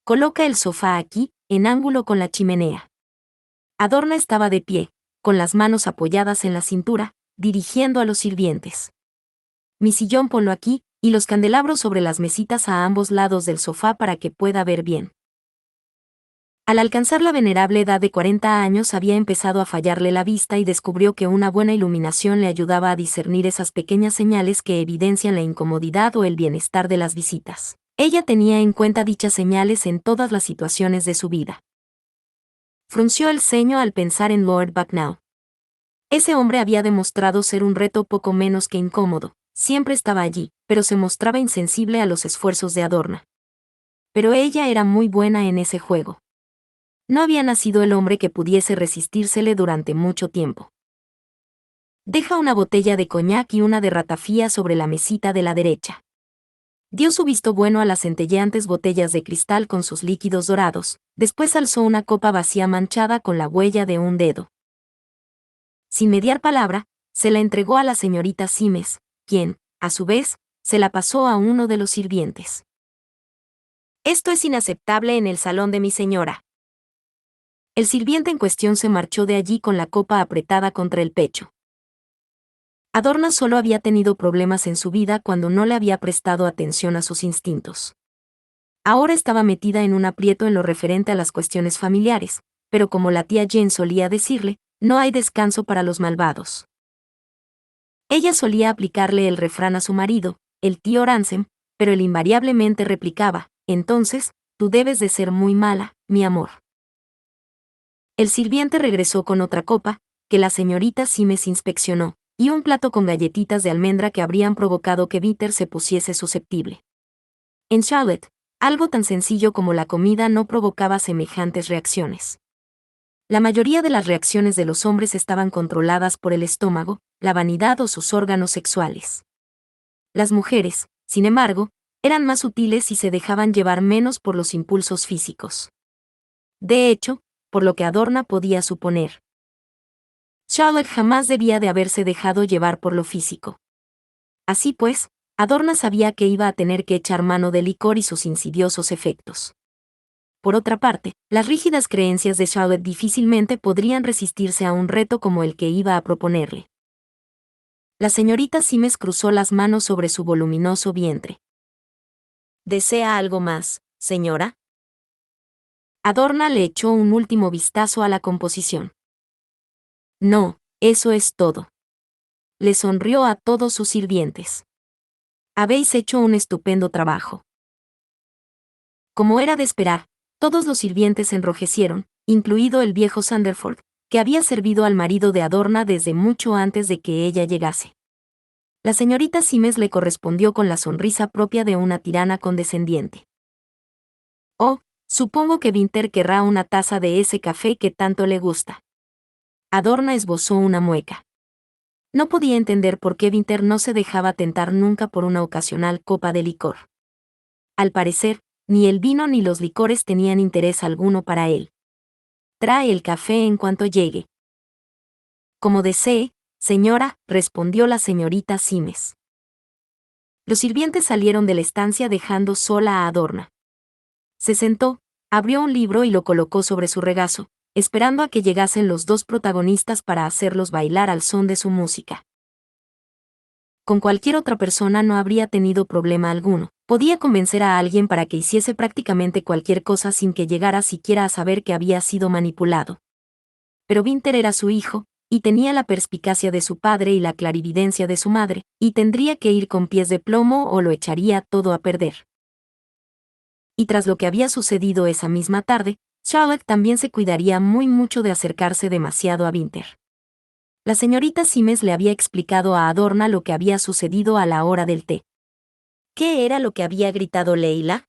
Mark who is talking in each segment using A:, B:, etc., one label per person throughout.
A: Coloca el sofá aquí, en ángulo con la chimenea. Adorna estaba de pie, con las manos apoyadas en la cintura, dirigiendo a los sirvientes. Mi sillón ponlo aquí, y los candelabros sobre las mesitas a ambos lados del sofá para que pueda ver bien. Al alcanzar la venerable edad de 40 años había empezado a fallarle la vista y descubrió que una buena iluminación le ayudaba a discernir esas pequeñas señales que evidencian la incomodidad o el bienestar de las visitas. Ella tenía en cuenta dichas señales en todas las situaciones de su vida. Frunció el ceño al pensar en Lord Bucknell. Ese hombre había demostrado ser un reto poco menos que incómodo, siempre estaba allí, pero se mostraba insensible a los esfuerzos de Adorna. Pero ella era muy buena en ese juego. No había nacido el hombre que pudiese resistírsele durante mucho tiempo. Deja una botella de coñac y una de ratafía sobre la mesita de la derecha. Dio su visto bueno a las centelleantes botellas de cristal con sus líquidos dorados, después alzó una copa vacía manchada con la huella de un dedo. Sin mediar palabra, se la entregó a la señorita Simes, quien, a su vez, se la pasó a uno de los sirvientes. Esto es inaceptable en el salón de mi señora. El sirviente en cuestión se marchó de allí con la copa apretada contra el pecho. Adorna solo había tenido problemas en su vida cuando no le había prestado atención a sus instintos. Ahora estaba metida en un aprieto en lo referente a las cuestiones familiares, pero como la tía Jane solía decirle, no hay descanso para los malvados. Ella solía aplicarle el refrán a su marido, el tío Ransom, pero él invariablemente replicaba, entonces, tú debes de ser muy mala, mi amor. El sirviente regresó con otra copa, que la señorita Simes inspeccionó, y un plato con galletitas de almendra que habrían provocado que Peter se pusiese susceptible. En Charlotte, algo tan sencillo como la comida no provocaba semejantes reacciones. La mayoría de las reacciones de los hombres estaban controladas por el estómago, la vanidad o sus órganos sexuales. Las mujeres, sin embargo, eran más sutiles y se dejaban llevar menos por los impulsos físicos. De hecho, por lo que Adorna podía suponer, Charlotte jamás debía de haberse dejado llevar por lo físico. Así pues, Adorna sabía que iba a tener que echar mano del licor y sus insidiosos efectos. Por otra parte, las rígidas creencias de Charlotte difícilmente podrían resistirse a un reto como el que iba a proponerle. La señorita Simes cruzó las manos sobre su voluminoso vientre. ¿Desea algo más, señora? Adorna le echó un último vistazo a la composición. No, eso es todo. Le sonrió a todos sus sirvientes. Habéis hecho un estupendo trabajo. Como era de esperar, todos los sirvientes enrojecieron, incluido el viejo Sanderford, que había servido al marido de Adorna desde mucho antes de que ella llegase. La señorita Simes le correspondió con la sonrisa propia de una tirana condescendiente. Oh, supongo que Winter querrá una taza de ese café que tanto le gusta. Adorna esbozó una mueca. No podía entender por qué Winter no se dejaba tentar nunca por una ocasional copa de licor. Al parecer, ni el vino ni los licores tenían interés alguno para él. Trae el café en cuanto llegue. Como desee, señora, respondió la señorita Simes. Los sirvientes salieron de la estancia dejando sola a Adorna. Se sentó, abrió un libro y lo colocó sobre su regazo, esperando a que llegasen los dos protagonistas para hacerlos bailar al son de su música. Con cualquier otra persona no habría tenido problema alguno. Podía convencer a alguien para que hiciese prácticamente cualquier cosa sin que llegara siquiera a saber que había sido manipulado. Pero Winter era su hijo, y tenía la perspicacia de su padre y la clarividencia de su madre, y tendría que ir con pies de plomo o lo echaría todo a perder. Y tras lo que había sucedido esa misma tarde, Charlotte también se cuidaría muy mucho de acercarse demasiado a Winter. La señorita Simes le había explicado a Adorna lo que había sucedido a la hora del té. ¿Qué era lo que había gritado Leila?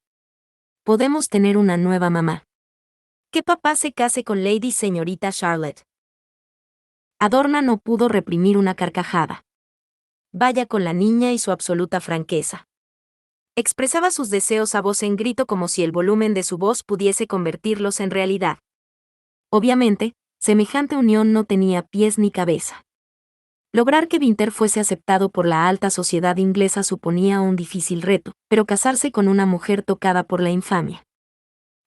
A: Podemos tener una nueva mamá. Que papá se case con Lady Señorita Charlotte. Adorna no pudo reprimir una carcajada. Vaya con la niña y su absoluta franqueza. Expresaba sus deseos a voz en grito como si el volumen de su voz pudiese convertirlos en realidad. Obviamente, semejante unión no tenía pies ni cabeza. Lograr que Winter fuese aceptado por la alta sociedad inglesa suponía un difícil reto, pero casarse con una mujer tocada por la infamia.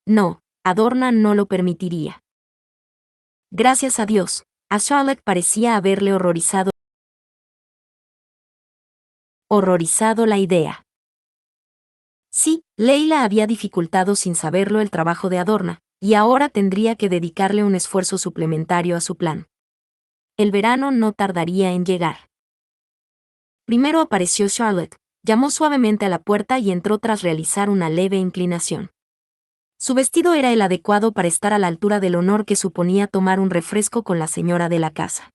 A: No, Adorna no lo permitiría. Gracias a Dios, a Charlotte parecía haberle horrorizado la idea. Sí, Leila había dificultado sin saberlo el trabajo de Adorna, y ahora tendría que dedicarle un esfuerzo suplementario a su plan. El verano no tardaría en llegar. Primero apareció Charlotte, llamó suavemente a la puerta y entró tras realizar una leve inclinación. Su vestido era el adecuado para estar a la altura del honor que suponía tomar un refresco con la señora de la casa.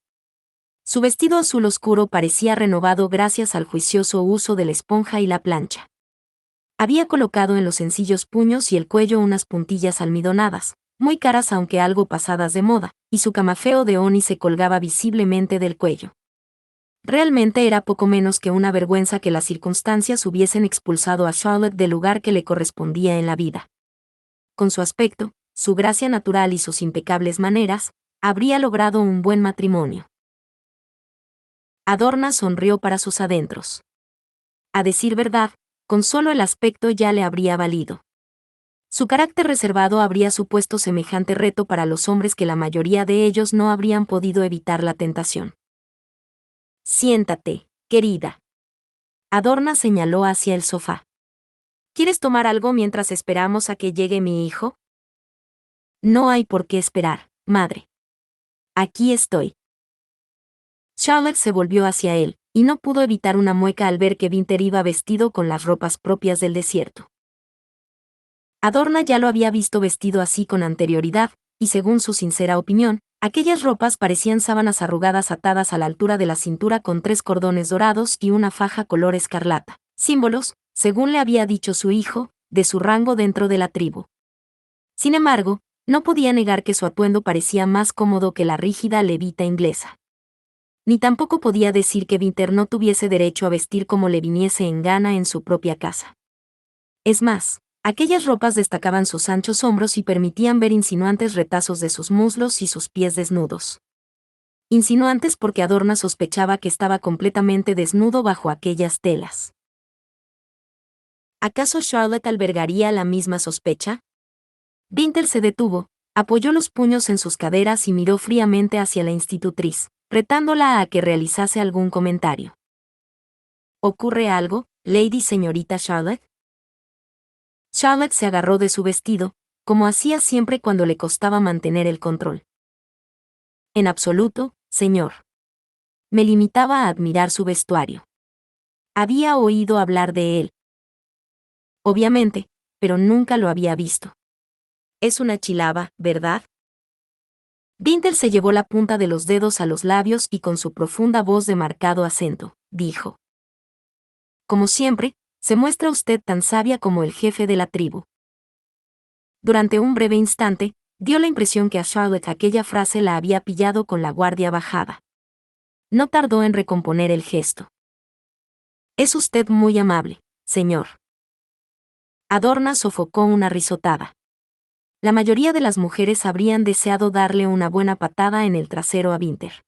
A: Su vestido azul oscuro parecía renovado gracias al juicioso uso de la esponja y la plancha. Había colocado en los sencillos puños y el cuello unas puntillas almidonadas, muy caras aunque algo pasadas de moda, y su camafeo de oni se colgaba visiblemente del cuello. Realmente era poco menos que una vergüenza que las circunstancias hubiesen expulsado a Charlotte del lugar que le correspondía en la vida. Con su aspecto, su gracia natural y sus impecables maneras, habría logrado un buen matrimonio. Adorna sonrió para sus adentros. A decir verdad, con solo el aspecto ya le habría valido. Su carácter reservado habría supuesto semejante reto para los hombres que la mayoría de ellos no habrían podido evitar la tentación. Siéntate, querida. Adorna señaló hacia el sofá. ¿Quieres tomar algo mientras esperamos a que llegue mi hijo? No hay por qué esperar, madre. Aquí estoy. Charlotte se volvió hacia él, y no pudo evitar una mueca al ver que Winter iba vestido con las ropas propias del desierto. Adorna ya lo había visto vestido así con anterioridad, y según su sincera opinión, aquellas ropas parecían sábanas arrugadas atadas a la altura de la cintura con 3 cordones dorados y una faja color escarlata, símbolos, según le había dicho su hijo, de su rango dentro de la tribu. Sin embargo, no podía negar que su atuendo parecía más cómodo que la rígida levita inglesa. Ni tampoco podía decir que Winter no tuviese derecho a vestir como le viniese en gana en su propia casa. Es más, aquellas ropas destacaban sus anchos hombros y permitían ver insinuantes retazos de sus muslos y sus pies desnudos. Insinuantes porque Adorna sospechaba que estaba completamente desnudo bajo aquellas telas. ¿Acaso Charlotte albergaría la misma sospecha? Winter se detuvo, apoyó los puños en sus caderas y miró fríamente hacia la institutriz, retándola a que realizase algún comentario. ¿Ocurre algo, Lady Señorita Charlotte? Charlotte se agarró de su vestido, como hacía siempre cuando le costaba mantener el control. En absoluto, señor. Me limitaba a admirar su vestuario. Había oído hablar de él. Obviamente, pero nunca lo había visto. Es una chilaba, ¿verdad? Winter se llevó la punta de los dedos a los labios y con su profunda voz de marcado acento, dijo. Como siempre, se muestra usted tan sabia como el jefe de la tribu. Durante un breve instante, dio la impresión que a Charlotte aquella frase la había pillado con la guardia bajada. No tardó en recomponer el gesto. Es usted muy amable, señor. Adorna sofocó una risotada. La mayoría de las mujeres habrían deseado darle una buena patada en el trasero a Winter.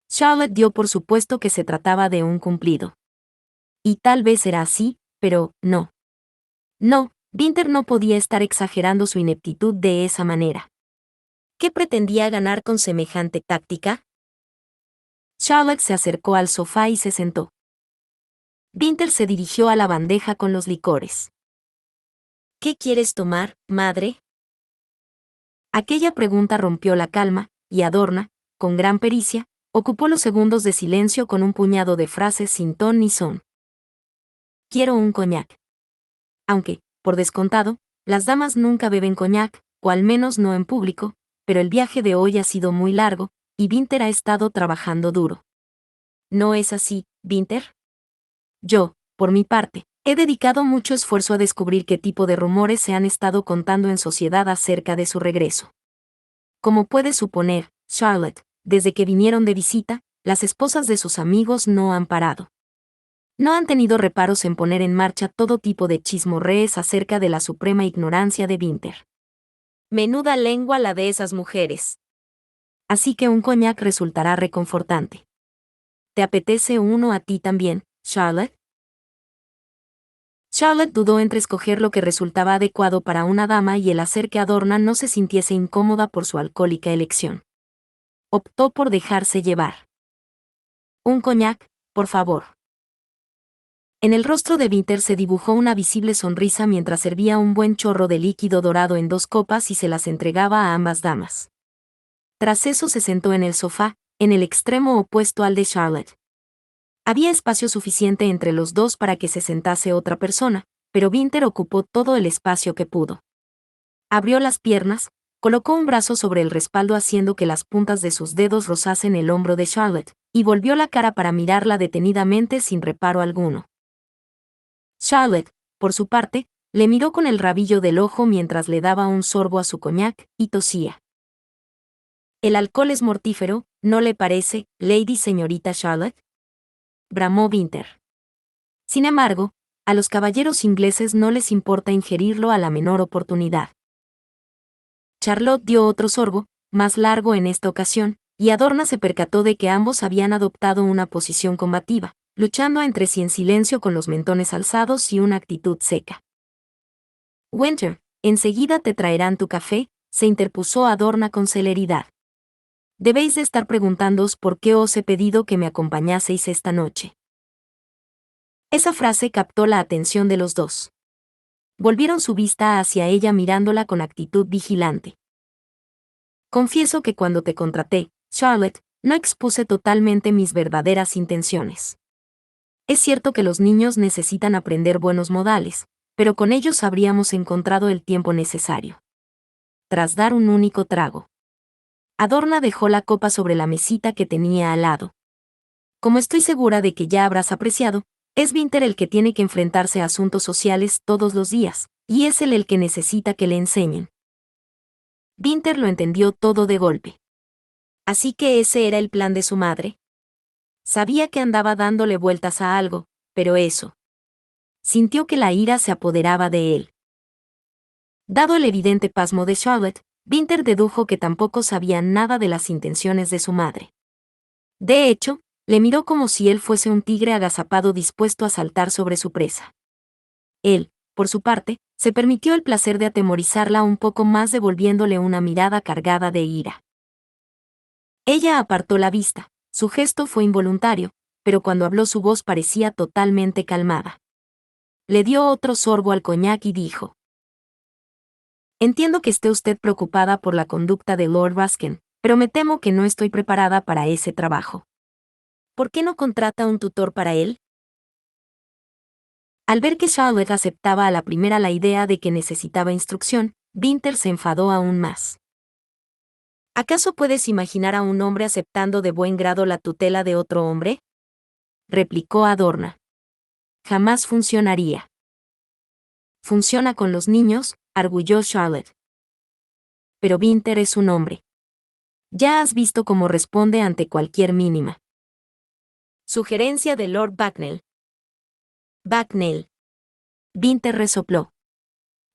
A: Charlotte dio por supuesto que se trataba de un cumplido. Y tal vez era así, pero no. No, Winter no podía estar exagerando su ineptitud de esa manera. ¿Qué pretendía ganar con semejante táctica? Charlotte se acercó al sofá y se sentó. Winter se dirigió a la bandeja con los licores. ¿Qué quieres tomar, madre? Aquella pregunta rompió la calma, y Adorna, con gran pericia, ocupó los segundos de silencio con un puñado de frases sin ton ni son. Quiero un coñac. Aunque, por descontado, las damas nunca beben coñac, o al menos no en público, pero el viaje de hoy ha sido muy largo, y Winter ha estado trabajando duro. ¿No es así, Winter? Yo, por mi parte, he dedicado mucho esfuerzo a descubrir qué tipo de rumores se han estado contando en sociedad acerca de su regreso. Como puedes suponer, Charlotte, desde que vinieron de visita, las esposas de sus amigos no han parado. No han tenido reparos en poner en marcha todo tipo de chismorrees acerca de la suprema ignorancia de Winter. Menuda lengua la de esas mujeres. Así que un coñac resultará reconfortante. ¿Te apetece uno a ti también, Charlotte? Charlotte dudó entre escoger lo que resultaba adecuado para una dama y el hacer que Adorna no se sintiese incómoda por su alcohólica elección. Optó por dejarse llevar. Un coñac, por favor. En el rostro de Winter se dibujó una visible sonrisa mientras servía un buen chorro de líquido dorado en 2 copas y se las entregaba a ambas damas. Tras eso se sentó en el sofá, en el extremo opuesto al de Charlotte. Había espacio suficiente entre los dos para que se sentase otra persona, pero Winter ocupó todo el espacio que pudo. Abrió las piernas, colocó un brazo sobre el respaldo haciendo que las puntas de sus dedos rozasen el hombro de Charlotte, y volvió la cara para mirarla detenidamente sin reparo alguno. Charlotte, por su parte, le miró con el rabillo del ojo mientras le daba un sorbo a su coñac, y tosía. «El alcohol es mortífero, ¿no le parece, Lady señorita Charlotte?», bramó Winter. Sin embargo, a los caballeros ingleses no les importa ingerirlo a la menor oportunidad. Charlotte dio otro sorbo, más largo en esta ocasión, y Adorna se percató de que ambos habían adoptado una posición combativa, luchando entre sí en silencio con los mentones alzados y una actitud seca. «Winter, enseguida te traerán tu café», se interpuso Adorna con celeridad. «Debéis de estar preguntándoos por qué os he pedido que me acompañaseis esta noche». Esa frase captó la atención de los dos. Volvieron su vista hacia ella mirándola con actitud vigilante. «Confieso que cuando te contraté, Charlotte, no expuse totalmente mis verdaderas intenciones. Es cierto que los niños necesitan aprender buenos modales, pero con ellos habríamos encontrado el tiempo necesario». Tras dar un único trago, Adorna dejó la copa sobre la mesita que tenía al lado. «Como estoy segura de que ya habrás apreciado, es Winter el que tiene que enfrentarse a asuntos sociales todos los días, y es él el que necesita que le enseñen». Winter lo entendió todo de golpe. Así que ese era el plan de su madre. Sabía que andaba dándole vueltas a algo, pero eso. Sintió que la ira se apoderaba de él. Dado el evidente pasmo de Charlotte, Winter dedujo que tampoco sabía nada de las intenciones de su madre. De hecho, le miró como si él fuese un tigre agazapado dispuesto a saltar sobre su presa. Él, por su parte, se permitió el placer de atemorizarla un poco más devolviéndole una mirada cargada de ira. Ella apartó la vista, su gesto fue involuntario, pero cuando habló su voz parecía totalmente calmada. Le dio otro sorbo al coñac y dijo: «Entiendo que esté usted preocupada por la conducta de Lord Ruskin, pero me temo que no estoy preparada para ese trabajo. ¿Por qué no contrata un tutor para él?». Al ver que Charlotte aceptaba a la primera la idea de que necesitaba instrucción, Winter se enfadó aún más. «¿Acaso puedes imaginar a un hombre aceptando de buen grado la tutela de otro hombre?», replicó Adorna. «Jamás funcionaría». «Funciona con los niños», arguyó Charlotte. «Pero Winter es un hombre. Ya has visto cómo responde ante cualquier mínima». Sugerencia de Lord Bucknell. Bucknell. Winter resopló.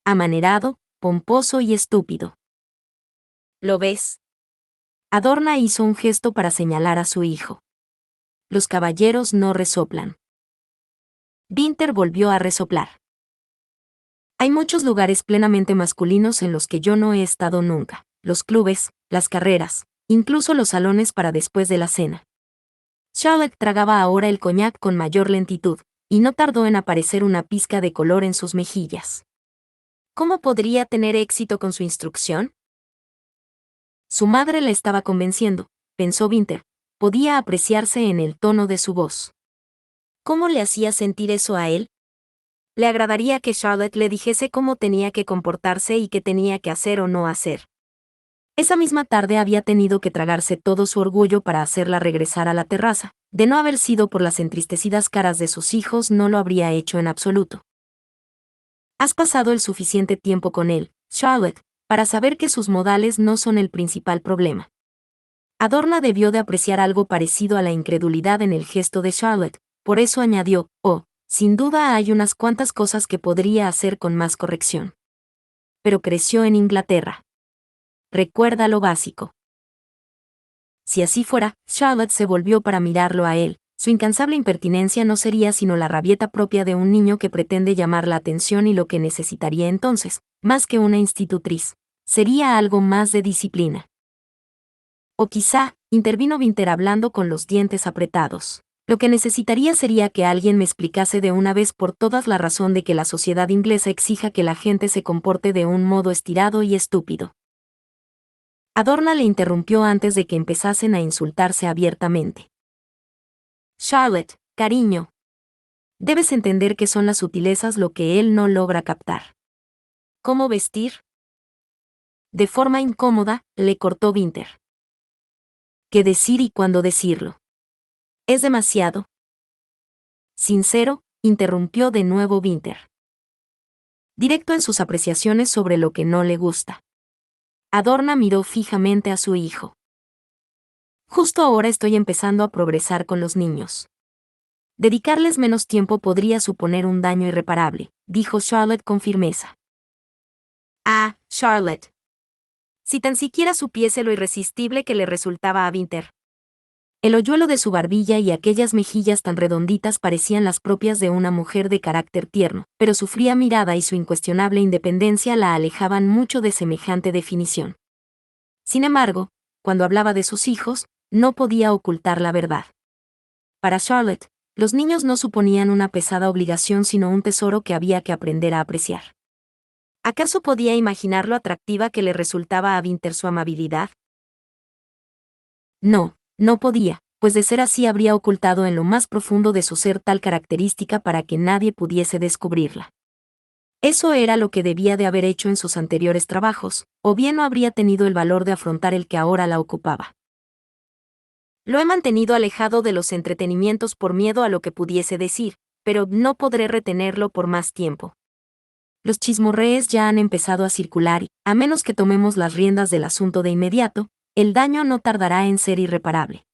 A: «Amanerado, pomposo y estúpido». «¿Lo ves?». Adorna hizo un gesto para señalar a su hijo. «Los caballeros no resoplan». Winter volvió a resoplar. «Hay muchos lugares plenamente masculinos en los que yo no he estado nunca: los clubes, las carreras, incluso los salones para después de la cena». Charlotte tragaba ahora el coñac con mayor lentitud, y no tardó en aparecer una pizca de color en sus mejillas. ¿Cómo podría tener éxito con su instrucción? Su madre la estaba convenciendo, pensó Winter, podía apreciarse en el tono de su voz. ¿Cómo le hacía sentir eso a él? Le agradaría que Charlotte le dijese cómo tenía que comportarse y qué tenía que hacer o no hacer. Esa misma tarde había tenido que tragarse todo su orgullo para hacerla regresar a la terraza. De no haber sido por las entristecidas caras de sus hijos, no lo habría hecho en absoluto. «Has pasado el suficiente tiempo con él, Charlotte, para saber que sus modales no son el principal problema». Adorna debió de apreciar algo parecido a la incredulidad en el gesto de Charlotte, por eso añadió: «Oh, sin duda hay unas cuantas cosas que podría hacer con más corrección. Pero creció en Inglaterra. Recuerda lo básico». Si así fuera, Charlotte se volvió para mirarlo a él, Su incansable impertinencia no sería sino la rabieta propia de un niño que pretende llamar la atención, y lo que necesitaría entonces, más que una institutriz, sería algo más de disciplina. O quizá, intervino Winter hablando con los dientes apretados. Lo que necesitaría sería que alguien me explicase de una vez por todas la razón de que la sociedad inglesa exija que la gente se comporte de un modo estirado y estúpido. Adorna le interrumpió antes de que empezasen a insultarse abiertamente. Charlotte, cariño. Debes entender que son las sutilezas lo que él no logra captar. ¿Cómo vestir? De forma incómoda, le cortó Winter. ¿Qué decir y cuándo decirlo? ¿Es demasiado? Sincero, interrumpió de nuevo Winter. Directo en sus apreciaciones sobre lo que no le gusta. Adorna miró fijamente a su hijo. Justo ahora estoy empezando a progresar con los niños. Dedicarles menos tiempo podría suponer un daño irreparable, dijo Charlotte con firmeza. Ah, Charlotte. Si tan siquiera supiese lo irresistible que le resultaba a Winter. El hoyuelo de su barbilla y aquellas mejillas tan redonditas parecían las propias de una mujer de carácter tierno, pero su fría mirada y su incuestionable independencia la alejaban mucho de semejante definición. Sin embargo, cuando hablaba de sus hijos, no podía ocultar la verdad. Para Charlotte, los niños no suponían una pesada obligación sino un tesoro que había que aprender a apreciar. ¿Acaso podía imaginar lo atractiva que le resultaba a Winter su amabilidad? No, no podía, pues de ser así habría ocultado en lo más profundo de su ser tal característica para que nadie pudiese descubrirla. Eso era lo que debía de haber hecho en sus anteriores trabajos, o bien no habría tenido el valor de afrontar el que ahora la ocupaba. Lo he mantenido alejado de los entretenimientos por miedo a lo que pudiese decir, pero no podré retenerlo por más tiempo. Los chismorrees ya han empezado a circular y, a menos que tomemos las riendas del asunto de inmediato, el daño no tardará en ser irreparable.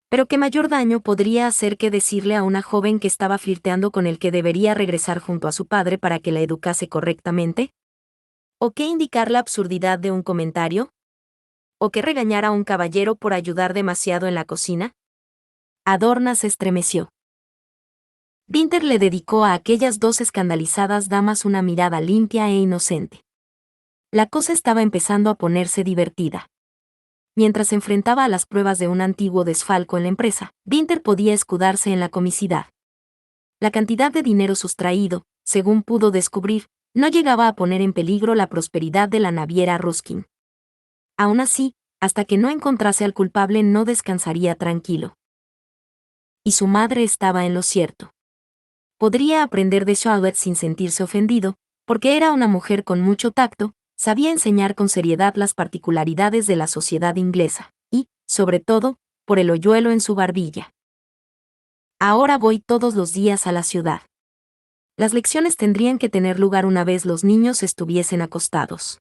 A: Pero qué mayor daño podría hacer que decirle a una joven que estaba flirteando con el que debería regresar junto a su padre para que la educase correctamente? ¿O qué indicar la absurdidad de un comentario? ¿O qué regañar a un caballero por ayudar demasiado en la cocina? Adorna se estremeció. Winter le dedicó a aquellas dos escandalizadas damas una mirada limpia e inocente. La cosa estaba empezando a ponerse divertida. Mientras se enfrentaba a las pruebas de un antiguo desfalco en la empresa, Winter podía escudarse en la comicidad. La cantidad de dinero sustraído, según pudo descubrir, no llegaba a poner en peligro la prosperidad de la naviera Ruskin. Aún así, hasta que no encontrase al culpable no descansaría tranquilo. Y su madre estaba en lo cierto. Podría aprender de Charlotte sin sentirse ofendido, porque era una mujer con mucho tacto, sabía enseñar con seriedad las particularidades de la sociedad inglesa, y, sobre todo, por el hoyuelo en su barbilla. Ahora voy todos los días a la ciudad. Las lecciones tendrían que tener lugar una vez los niños estuviesen acostados.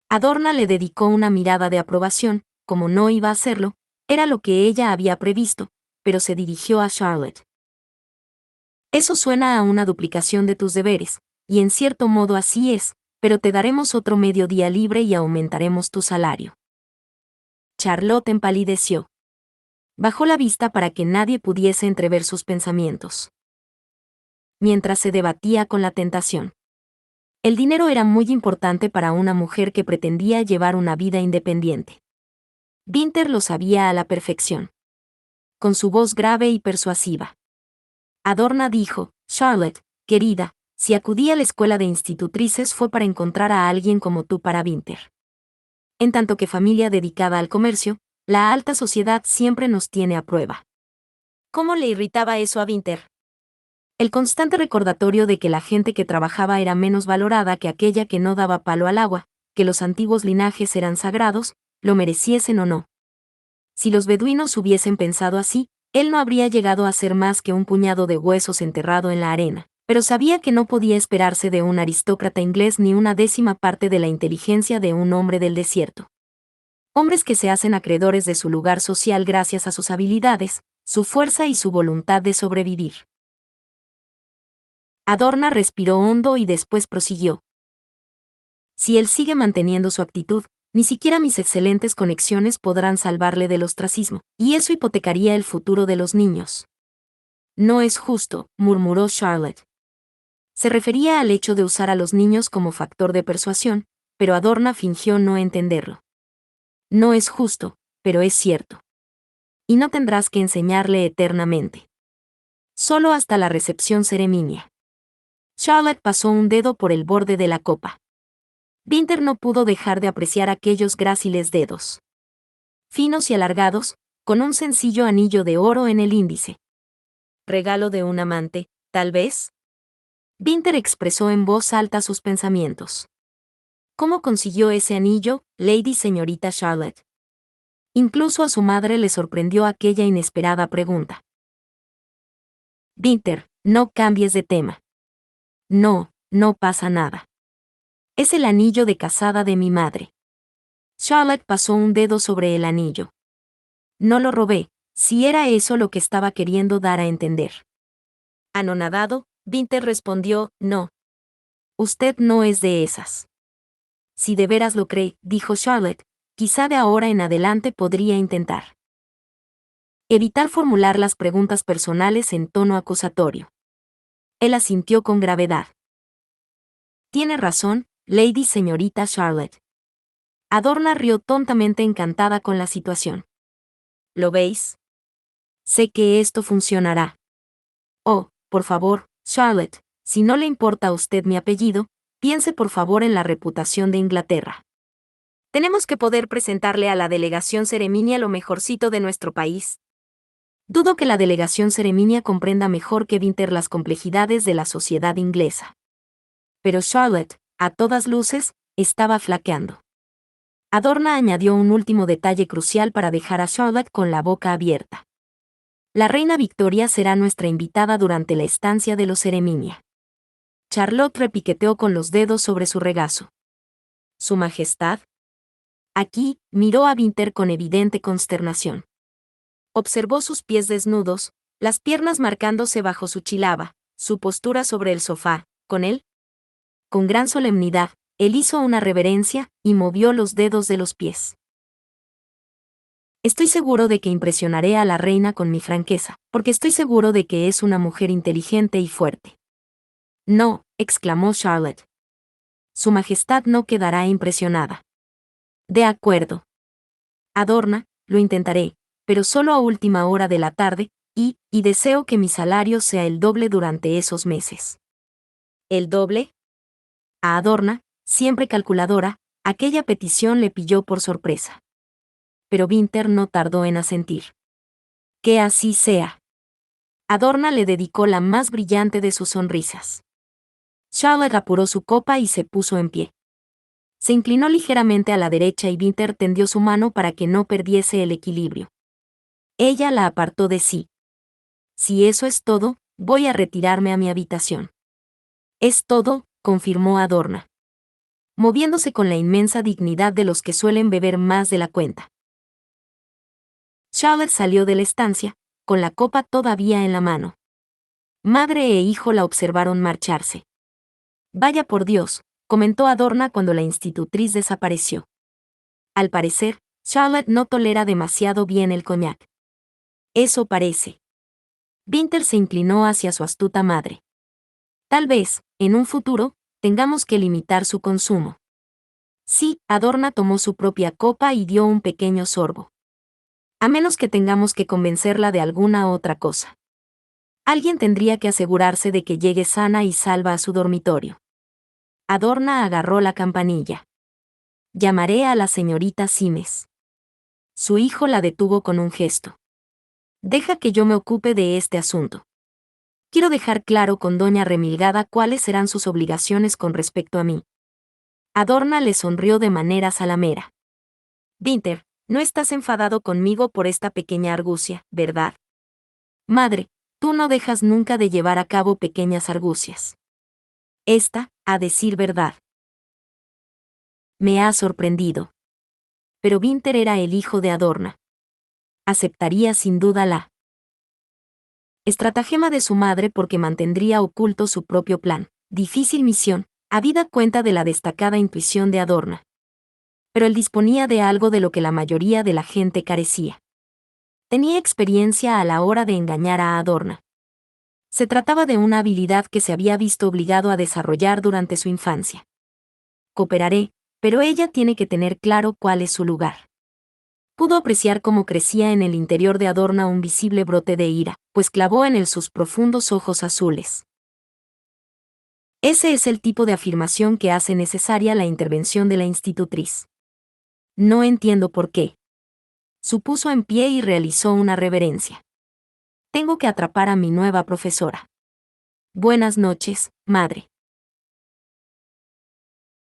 A: Adorna le dedicó una mirada de aprobación, como no iba a hacerlo, era lo que ella había previsto, pero se dirigió a Charlotte. Eso suena a una duplicación de tus deberes, y en cierto modo así es, pero te daremos otro mediodía libre y aumentaremos tu salario. Charlotte empalideció. Bajó la vista para que nadie pudiese entrever sus pensamientos. Mientras se debatía con la tentación. El dinero era muy importante para una mujer que pretendía llevar una vida independiente. Winter lo sabía a la perfección. Con su voz grave y persuasiva. Adorna dijo, Charlotte, querida, si acudí a la escuela de institutrices fue para encontrar a alguien como tú para Winter. En tanto que familia dedicada al comercio, la alta sociedad siempre nos tiene a prueba. ¿Cómo le irritaba eso a Winter? El constante recordatorio de que la gente que trabajaba era menos valorada que aquella que no daba palo al agua, que los antiguos linajes eran sagrados, lo mereciesen o no. Si los beduinos hubiesen pensado así, él no habría llegado a ser más que un puñado de huesos enterrado en la arena, pero sabía que no podía esperarse de un aristócrata inglés ni una décima parte de la inteligencia de un hombre del desierto. Hombres que se hacen acreedores de su lugar social gracias a sus habilidades, su fuerza y su voluntad de sobrevivir. Adorna respiró hondo y después prosiguió. Si él sigue manteniendo su actitud, Ni siquiera mis excelentes conexiones podrán salvarle del ostracismo, y eso hipotecaría el futuro de los niños. No es justo, murmuró Charlotte. Se refería al hecho de usar a los niños como factor de persuasión, pero Adorna fingió no entenderlo. No es justo, pero es cierto. Y no tendrás que enseñarle eternamente. Solo hasta la recepción ceremonia. Charlotte pasó un dedo por el borde de la copa. Winter no pudo dejar de apreciar aquellos gráciles dedos. Finos y alargados, con un sencillo anillo de oro en el índice. ¿Regalo de un amante, tal vez? Winter expresó en voz alta sus pensamientos. ¿Cómo consiguió ese anillo, Lady Señorita Charlotte? Incluso a su madre le sorprendió aquella inesperada pregunta. Winter, no cambies de tema. No, no pasa nada. Es el anillo de casada de mi madre. Charlotte pasó un dedo sobre el anillo. No lo robé, si era eso lo que estaba queriendo dar a entender. Anonadado, Winter respondió, no. Usted no es de esas. Si de veras lo cree, dijo Charlotte, quizá de ahora en adelante podría intentar evitar formular las preguntas personales en tono acusatorio. Él asintió con gravedad. Tiene razón, Lady Señorita Charlotte. Adorna rió tontamente encantada con la situación. ¿Lo veis? Sé que esto funcionará. Oh, por favor, Charlotte, si no le importa a usted mi apellido, piense por favor en la reputación de Inglaterra. Tenemos que poder presentarle a la delegación Cereminia lo mejorcito de nuestro país. Dudo que la delegación Cereminia comprenda mejor que Winter las complejidades de la sociedad inglesa. Pero Charlotte, a todas luces, estaba flaqueando. Adorna añadió un último detalle crucial para dejar a Charlotte con la boca abierta. La reina Victoria será nuestra invitada durante la estancia de los Cereminia. Charlotte repiqueteó con los dedos sobre su regazo. ¿Su Majestad? Aquí, miró a Winter con evidente consternación. Observó sus pies desnudos, las piernas marcándose bajo su chilaba, su postura sobre el sofá, con él. Con gran solemnidad, él hizo una reverencia y movió los dedos de los pies. Estoy seguro de que impresionaré a la reina con mi franqueza, porque estoy seguro de que es una mujer inteligente y fuerte. No, exclamó Charlotte. Su Majestad no quedará impresionada. De acuerdo. Adorna, lo intentaré, pero solo a última hora de la tarde, y deseo que mi salario sea el doble durante esos meses. ¿El doble? A Adorna, siempre calculadora, aquella petición le pilló por sorpresa. Pero Winter no tardó en asentir. Que así sea. Adorna le dedicó la más brillante de sus sonrisas. Charlotte apuró su copa y se puso en pie. Se inclinó ligeramente a la derecha y Winter tendió su mano para que no perdiese el equilibrio. Ella la apartó de sí. Si eso es todo, voy a retirarme a mi habitación. Es todo, confirmó Adorna, moviéndose con la inmensa dignidad de los que suelen beber más de la cuenta. Charlotte salió de la estancia, con la copa todavía en la mano. Madre e hijo la observaron marcharse. Vaya por Dios, comentó Adorna cuando la institutriz desapareció. Al parecer, Charlotte no tolera demasiado bien el coñac. Eso parece. Winter se inclinó hacia su astuta madre. Tal vez, en un futuro, tengamos que limitar su consumo. Sí, Adorna tomó su propia copa y dio un pequeño sorbo. A menos que tengamos que convencerla de alguna otra cosa. Alguien tendría que asegurarse de que llegue sana y salva a su dormitorio. Adorna agarró la campanilla. Llamaré a la señorita Simes. Su hijo la detuvo con un gesto. Deja que yo me ocupe de este asunto. Quiero dejar claro con doña Remilgada cuáles serán sus obligaciones con respecto a mí. Adorna le sonrió de manera salamera. Winter, no estás enfadado conmigo por esta pequeña argucia, ¿verdad? Madre, tú no dejas nunca de llevar a cabo pequeñas argucias. Esta, a decir verdad, me ha sorprendido. Pero Winter era el hijo de Adorna. Aceptaría sin duda la estratagema de su madre porque mantendría oculto su propio plan. Difícil misión, habida cuenta de la destacada intuición de Adorna. pero él disponía de algo de lo que la mayoría de la gente carecía. Tenía experiencia a la hora de engañar a Adorna. Se trataba de una habilidad que se había visto obligado a desarrollar durante su infancia. Cooperaré, pero ella tiene que tener claro cuál es su lugar. Pudo apreciar cómo crecía en el interior de Adorna un visible brote de ira, pues clavó en él sus profundos ojos azules. Ese es el tipo de afirmación que hace necesaria la intervención de la institutriz. No entiendo por qué. Supuso en pie y realizó una reverencia. Tengo que atrapar a mi nueva profesora. Buenas noches, madre.